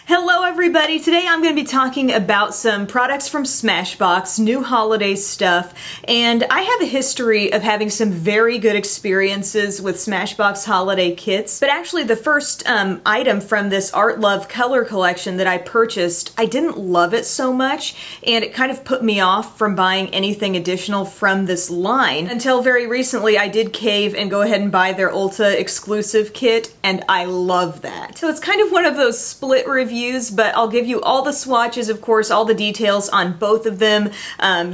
Hello everybody! Today I'm going to be talking about some products from Smashbox, new holiday stuff, and I have a history of having some very good experiences with Smashbox holiday kits, but actually the first item from this Art Love color collection that I purchased, I didn't love it so much, and it kind of put me off from buying anything additional from this line until very recently I did cave and go ahead and buy their Ulta exclusive kit, and I love that. So it's kind of one of those split reviews, but I'll give you all the swatches, of course, all the details on both of them.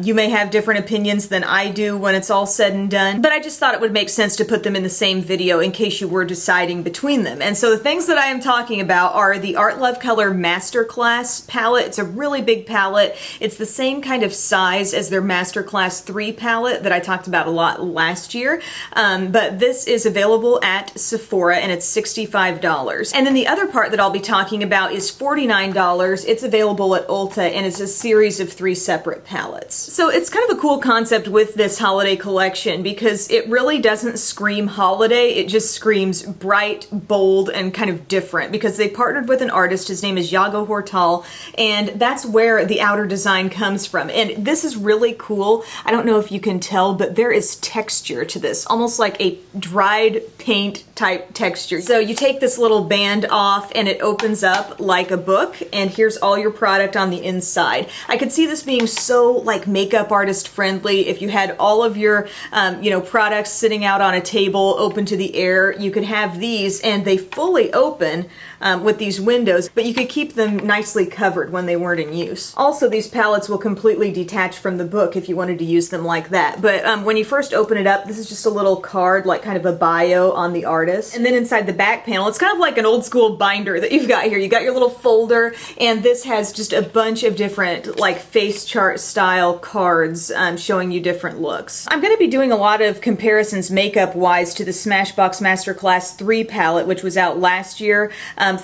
You may have different opinions than I do when it's all said and done, but I just thought it would make sense to put them in the same video in case you were deciding between them. And so the things that I am talking about are the Art Love Color Masterclass palette. It's a really big palette. It's the same kind of size as their Masterclass 3 palette that I talked about a lot last year, but this is available at Sephora and it's $65. And then the other part that I'll be talking about is $49. It's available at Ulta and it's a series of 3 separate palettes. So it's kind of a cool concept with this holiday collection because it really doesn't scream holiday, it just screams bright, bold, and kind of different because they partnered with an artist. His name is Yago Hortal, and that's where the outer design comes from. And this is really cool. I don't know if you can tell, but there is texture to this, almost like a dried paint type texture. So you take this little band off and it opens up like a book, and here's all your product on the inside. I could see this being so like makeup artist friendly. If you had all of your products sitting out on a table open to the air, you could have these and they fully open with these windows, but you could keep them nicely covered when they weren't in use. Also, these palettes will completely detach from the book if you wanted to use them like that. But when you first open it up, this is just a little card, like kind of a bio on the artist. And then inside the back panel, it's kind of like an old school binder that you've got here. You got your little folder, and this has just a bunch of different like face chart style cards showing you different looks. I'm going to be doing a lot of comparisons makeup wise to the Smashbox Masterclass 3 palette, which was out last year.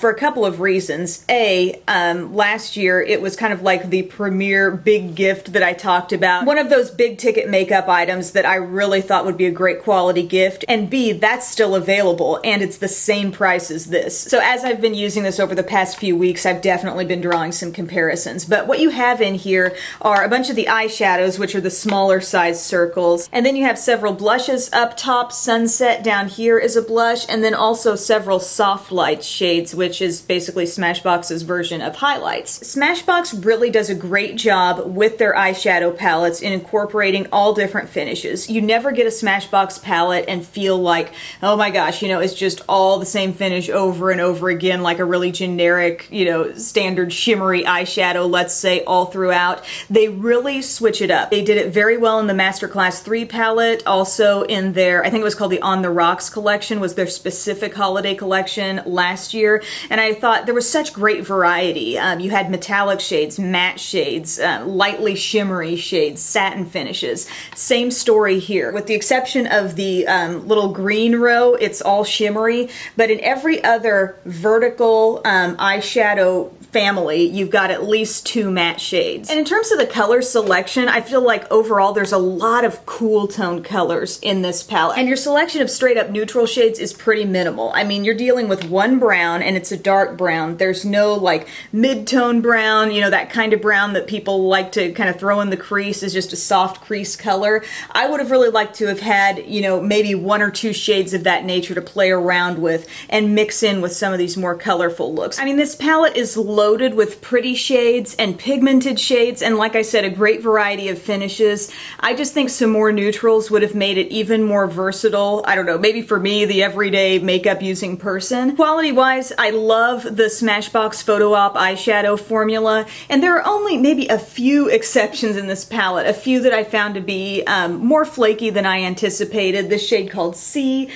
For a couple of reasons. Last year it was kind of like the premier big gift that I talked about. One of those big ticket makeup items that I really thought would be a great quality gift. And B, that's still available and it's the same price as this. So as I've been using this over the past few weeks, I've definitely been drawing some comparisons. But what you have in here are a bunch of the eyeshadows, which are the smaller size circles. And then you have several blushes up top. Sunset down here is a blush. And then also several soft light shades, which is basically Smashbox's version of highlights. Smashbox really does a great job with their eyeshadow palettes in incorporating all different finishes. You never get a Smashbox palette and feel like, oh my gosh, it's just all the same finish over and over again, like a really generic, standard shimmery eyeshadow, let's say, all throughout. They really switch it up. They did it very well in the Masterclass 3 palette, also in their, I think it was called the On the Rocks collection, was their specific holiday collection last year. And I thought there was such great variety. You had metallic shades, matte shades, lightly shimmery shades, satin finishes. Same story here. With the exception of the little green row, it's all shimmery, but in every other vertical eyeshadow family, you've got at least 2 matte shades. And in terms of the color selection, I feel like overall there's a lot of cool tone colors in this palette. And your selection of straight up neutral shades is pretty minimal. I mean, you're dealing with one brown and it's a dark brown. There's no like mid-tone brown, that kind of brown that people like to kind of throw in the crease is just a soft crease color. I would have really liked to have had, maybe 1 or 2 shades of that nature to play around with and mix in with some of these more colorful looks. I mean, this palette is loaded with pretty shades and pigmented shades, and like I said, a great variety of finishes. I just think some more neutrals would have made it even more versatile. I don't know, maybe for me, the everyday makeup using person. Quality wise, I love the Smashbox Photo Op eyeshadow formula, and there are only maybe a few exceptions in this palette, a few that I found to be more flaky than I anticipated. This shade called C.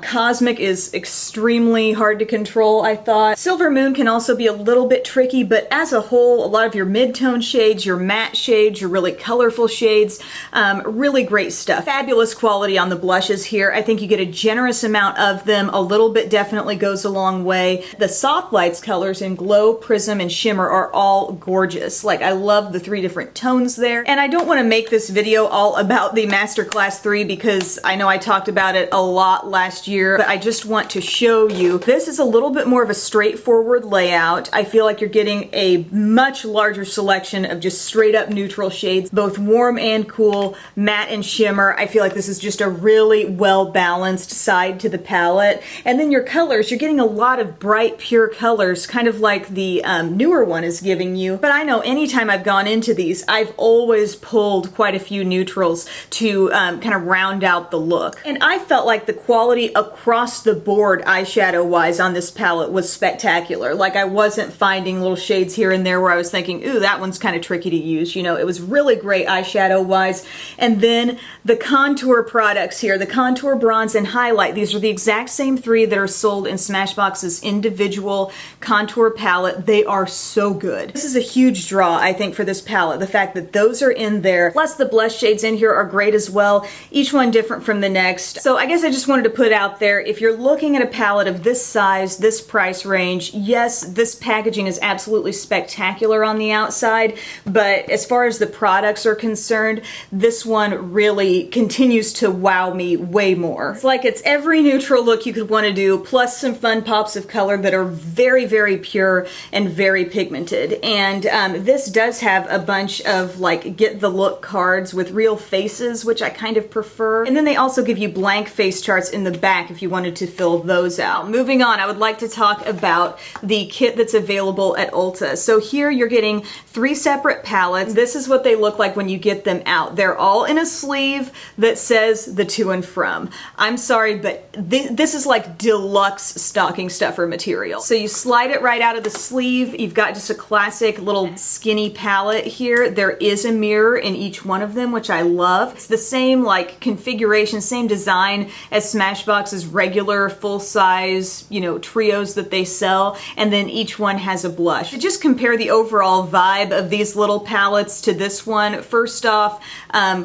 Cosmic is extremely hard to control, I thought. Silver Moon can also be a little bit tricky, but as a whole, a lot of your mid-tone shades, your matte shades, your really colorful shades, really great stuff. Fabulous quality on the blushes here. I think you get a generous amount of them. A little bit definitely goes a long way. The soft lights colors in Glow, Prism, and Shimmer are all gorgeous. Like, I love the 3 different tones there. And I don't want to make this video all about the Masterclass 3 because I know I talked about it a lot last year, but I just want to show you this is a little bit more of a straightforward layout. I feel like like you're getting a much larger selection of just straight up neutral shades, both warm and cool, matte and shimmer. I feel like this is just a really well balanced side to the palette. And then your colors, you're getting a lot of bright, pure colors, kind of like the newer one is giving you. But I know anytime I've gone into these, I've always pulled quite a few neutrals to kind of round out the look. And I felt like the quality across the board eyeshadow wise on this palette was spectacular. Like I wasn't finding little shades here and there where I was thinking, ooh, that one's kind of tricky to use. You know, it was really great eyeshadow wise. And then the contour products here, the contour, bronze, and highlight, these are the exact same three that are sold in Smashbox's individual contour palette. They are so good. This is a huge draw, I think, for this palette. The fact that those are in there, plus the blush shades in here are great as well. Each one different from the next. So I guess I just wanted to put out there, if you're looking at a palette of this size, this price range, yes, this packaging is absolutely spectacular on the outside, but as far as the products are concerned, this one really continues to wow me way more. It's like it's every neutral look you could want to do, plus some fun pops of color that are very, very pure and very pigmented. And this does have a bunch of like get the look cards with real faces, which I kind of prefer. And then they also give you blank face charts in the back if you wanted to fill those out. Moving on, I would like to talk about the kit that's available at Ulta. So here you're getting 3 separate palettes. This is what they look like when you get them out. They're all in a sleeve that says the to and from. I'm sorry, but this is like deluxe stocking stuffer material. So you slide it right out of the sleeve. You've got just a classic little skinny palette here. There is a mirror in each one of them, which I love. It's the same like configuration, same design as Smashbox's regular full-size, you know, trios that they sell, and then each one has a blush. To just compare the overall vibe of these little palettes to this one, first off,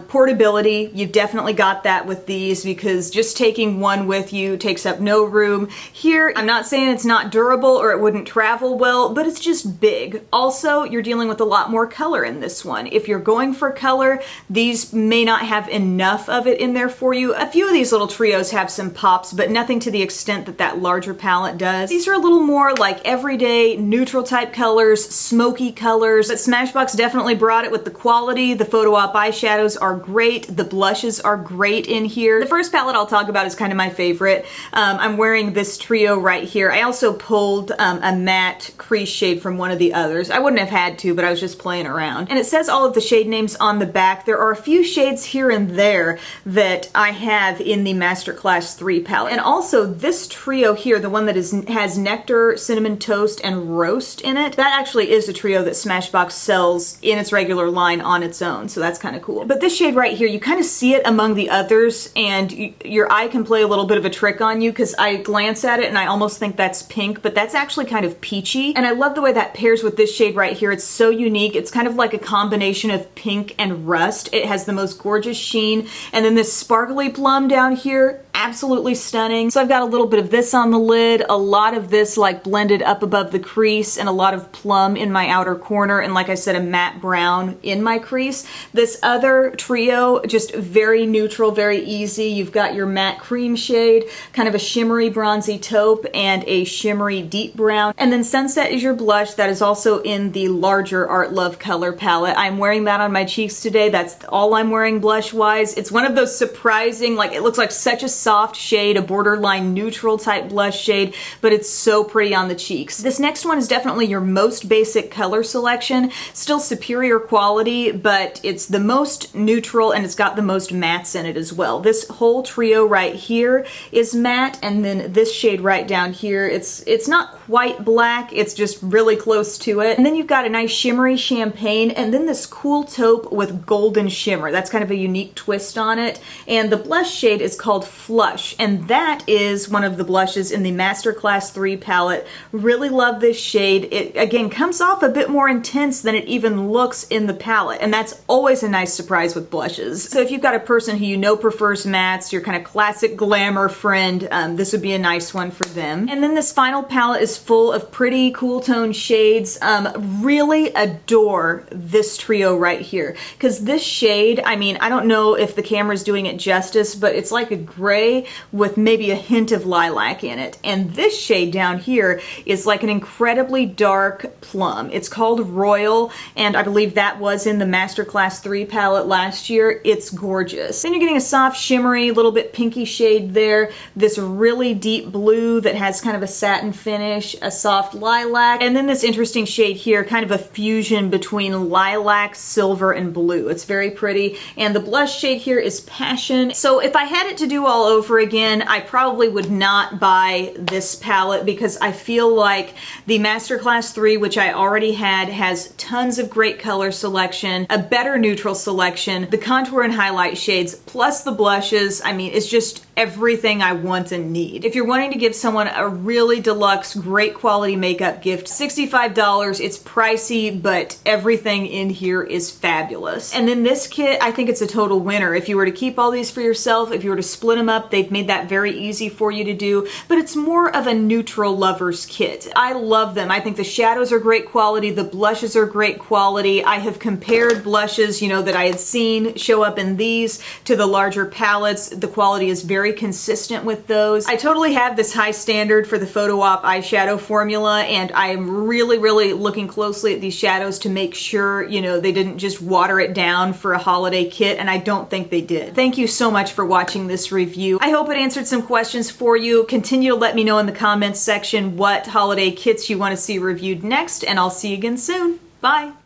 portability. You've definitely got that with these because just taking one with you takes up no room. Here, I'm not saying it's not durable or it wouldn't travel well, but it's just big. Also, you're dealing with a lot more color in this one. If you're going for color, these may not have enough of it in there for you. A few of these little trios have some pops, but nothing to the extent that that larger palette does. These are a little more like everyday neutral type colors, smoky colors, but Smashbox definitely brought it with the quality. The photo op eyeshadows are great. The blushes are great in here. The first palette I'll talk about is kind of my favorite. I'm wearing this trio right here. I also pulled a matte crease shade from one of the others. I wouldn't have had to, but I was just playing around. And it says all of the shade names on the back. There are a few shades here and there that I have in the Masterclass 3 palette. And also this trio here, the one that has Nectar, Cinnamon Toast, and Roast in it, that actually is a trio that Smashbox sells in its regular line on its own, so that's kind of cool. But this shade right here, you kind of see it among the others, and your eye can play a little bit of a trick on you because I glance at it and I almost think that's pink, but that's actually kind of peachy. And I love the way that pairs with this shade right here. It's so unique. It's kind of like a combination of pink and rust. It has the most gorgeous sheen, and then this sparkly plum down here, absolutely stunning. So I've got a little bit of this on the lid, a lot of this like blended up above the crease, and a lot of plum in my outer corner, and like I said, a matte brown in my crease. This other trio, just very neutral, very easy. You've got your matte cream shade, kind of a shimmery bronzy taupe, and a shimmery deep brown. And then Sunset is your blush. That is also in the larger Art Love color palette. I'm wearing that on my cheeks today. That's all I'm wearing blush wise. It's one of those surprising, like it looks like such a soft shade, a borderline neutral type blush shade, but it's so pretty on the cheeks. This next one is definitely your most basic color selection, still superior quality, but it's the most neutral and it's got the most mattes in it as well. This whole trio right here is matte, and then this shade right down here, it's not quite black, it's just really close to it. And then you've got a nice shimmery champagne, and then this cool taupe with golden shimmer. That's kind of a unique twist on it. And the blush shade is called Flush, and that is one of the blushes in the Masterclass 3 palette. Really love this shade. It, again, comes off a bit more intense than it even looks in the palette, and that's always a nice surprise with blushes. So if you've got a person who you know prefers mattes, your kind of classic glamour friend, this would be a nice one for them. And then this final palette is is full of pretty cool tone shades. Really adore this trio right here, because this shade, I mean, I don't know if the camera's doing it justice, but it's like a gray with maybe a hint of lilac in it. And this shade down here is like an incredibly dark plum. It's called Royal, and I believe that was in the Masterclass 3 palette last year. It's gorgeous. Then you're getting a soft shimmery, little bit pinky shade there, this really deep blue that has kind of a satin finish, a soft lilac, and then this interesting shade here, kind of a fusion between lilac, silver, and blue. It's very pretty. And the blush shade here is Passion. So if I had it to do all over again, I probably would not buy this palette, because I feel like the Masterclass 3, which I already had, has tons of great color selection, a better neutral selection, the contour and highlight shades, plus the blushes. I mean, it's just everything I want and need. If you're wanting to give someone a really deluxe, great quality makeup gift, $65. It's pricey, but everything in here is fabulous. And then this kit, I think it's a total winner. If you were to keep all these for yourself, if you were to split them up, they've made that very easy for you to do, but it's more of a neutral lover's kit. I love them. I think the shadows are great quality, the blushes are great quality. I have compared blushes, you know, that I had seen show up in these to the larger palettes. The quality is very consistent with those. I totally have this high standard for the Photo Op eyeshadow formula, and I am really looking closely at these shadows to make sure, you know, they didn't just water it down for a holiday kit, and I don't think they did. Thank you so much for watching this review. I hope it answered some questions for you. Continue to let me know in the comments section what holiday kits you want to see reviewed next, and I'll see you again soon. Bye!